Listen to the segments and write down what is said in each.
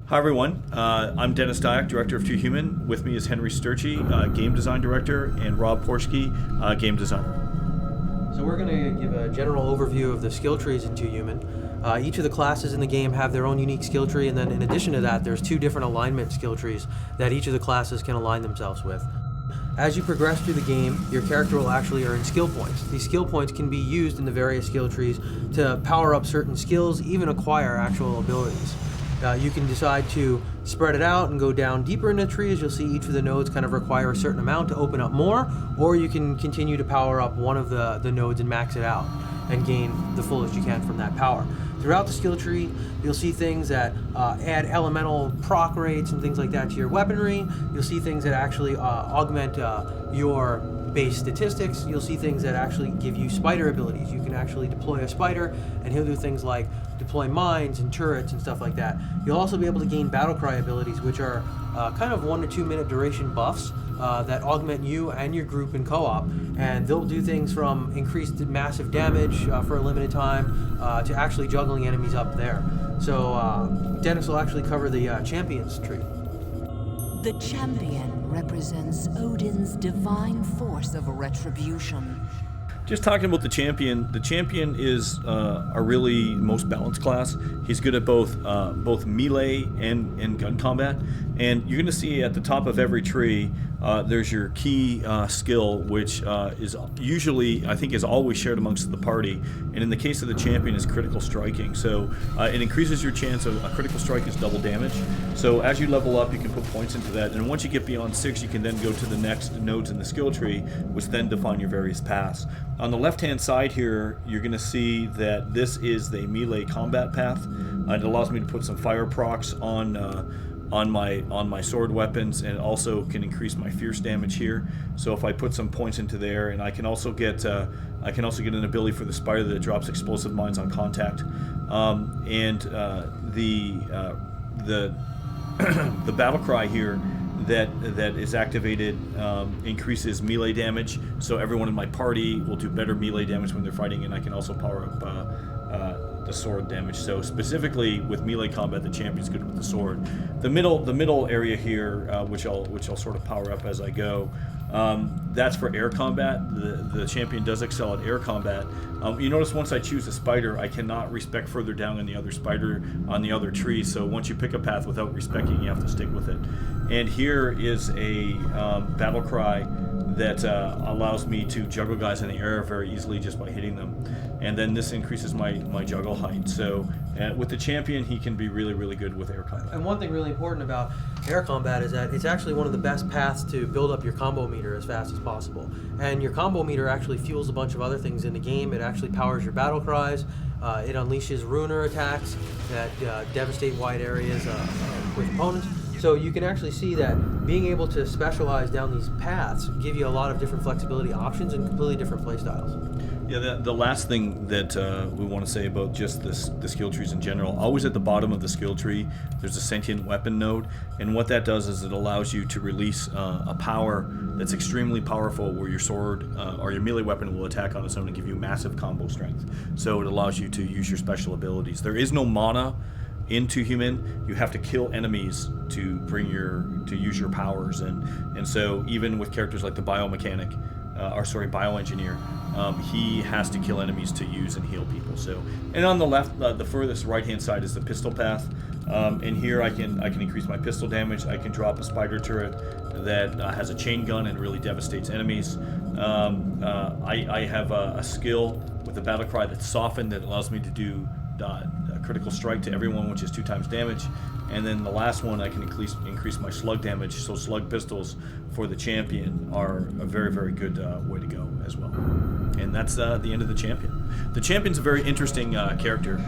Hi everyone, I'm Dennis Dyack, Director of Too Human. With me is Henry Sturchy, Game Design Director, and Rob Porschke, Game Designer. So we're going to give a general overview of the skill trees in Too Human. Each of the classes in the game have their own unique skill tree, and then in addition to that, there's 2 different alignment skill trees that each of the classes can align themselves with. As you progress through the game, your character will actually earn skill points. These skill points can be used in the various skill trees to power up certain skills, even acquire actual abilities. You can decide to spread it out and go down deeper into the tree. As you'll see, each of the nodes kind of require a certain amount to open up more, or you can continue to power up one of the nodes and max it out and gain the fullest you can from that power. Throughout the skill tree, you'll see things that add elemental proc rates and things like that to your weaponry. You'll see things that actually augment your base statistics. You'll see things that actually give you spider abilities. You can actually deploy a spider and he'll do things like deploy mines and turrets and stuff like that. You'll also be able to gain battle cry abilities, which are kind of 1 to 2 minute duration buffs that augment you and your group in co-op, and they'll do things from increased massive damage for a limited time to actually juggling enemies up there. So Dennis will actually cover the champions tree. The champion represents Odin's divine force of retribution. Just talking about the champion is a really most balanced class. He's good at both melee and gun combat, and you're going to see at the top of every tree there's your key skill, which is usually, I think, is always shared amongst the party, and in the case of the champion is critical striking. So it increases your chance of a critical strike is double damage. So as you level up, you can put points into that, and once you get beyond 6, you can then go to the next nodes in the skill tree, which then define your various paths. On the left-hand side here, you're going to see that this is the melee combat path. It allows me to put some fire procs on my sword weapons, and also can increase my fierce damage here. So if I put some points into there, and I can also get an ability for the spider that drops explosive mines on contact, and the battle cry here that is activated increases melee damage, so everyone in my party will do better melee damage when they're fighting, and I can also power up the sword damage. So specifically with melee combat, the champion's good with the sword. The middle area here, which I'll sort of power up as I go, that's for air combat. The champion does excel at air combat. You notice once I choose a spider, I cannot respec further down in the other spider on the other tree. So once you pick a path without respecing, you have to stick with it. And here is a battle cry that allows me to juggle guys in the air very easily just by hitting them. And then this increases my juggle height. So with the champion, he can be really, really good with air combat. And one thing really important about air combat is that it's actually one of the best paths to build up your combo meter as fast as possible. And your combo meter actually fuels a bunch of other things in the game. It actually powers your battle cries. It unleashes ruiner attacks that devastate wide areas with opponents. So you can actually see that being able to specialize down these paths give you a lot of different flexibility options and completely different playstyles. Yeah, the last thing that we want to say about just the skill trees in general, always at the bottom of the skill tree, there's a sentient weapon node, and what that does is it allows you to release a power that's extremely powerful, where your sword or your melee weapon will attack on its own and give you massive combo strength. So it allows you to use your special abilities. There is no mana in Too Human. You have to kill enemies to use your powers, and so even with characters like the bioengineer, he has to kill enemies to use and heal people. So, and on the left, the furthest right-hand side is the pistol path, and here I can increase my pistol damage. I can drop a spider turret that has a chain gun and really devastates enemies. I have a skill with the battle cry that's softened that allows me to do a critical strike to everyone, which is 2 times damage. And then the last one, I can increase my slug damage. So slug pistols for the champion are a very, very good way to go as well. And that's the end of the champion. The champion's a very interesting character.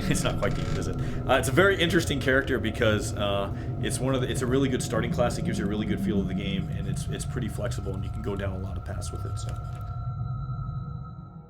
It's not quite deep, is it? It's a very interesting character because it's a really good starting class. It gives you a really good feel of the game, and it's pretty flexible, and you can go down a lot of paths with it. So.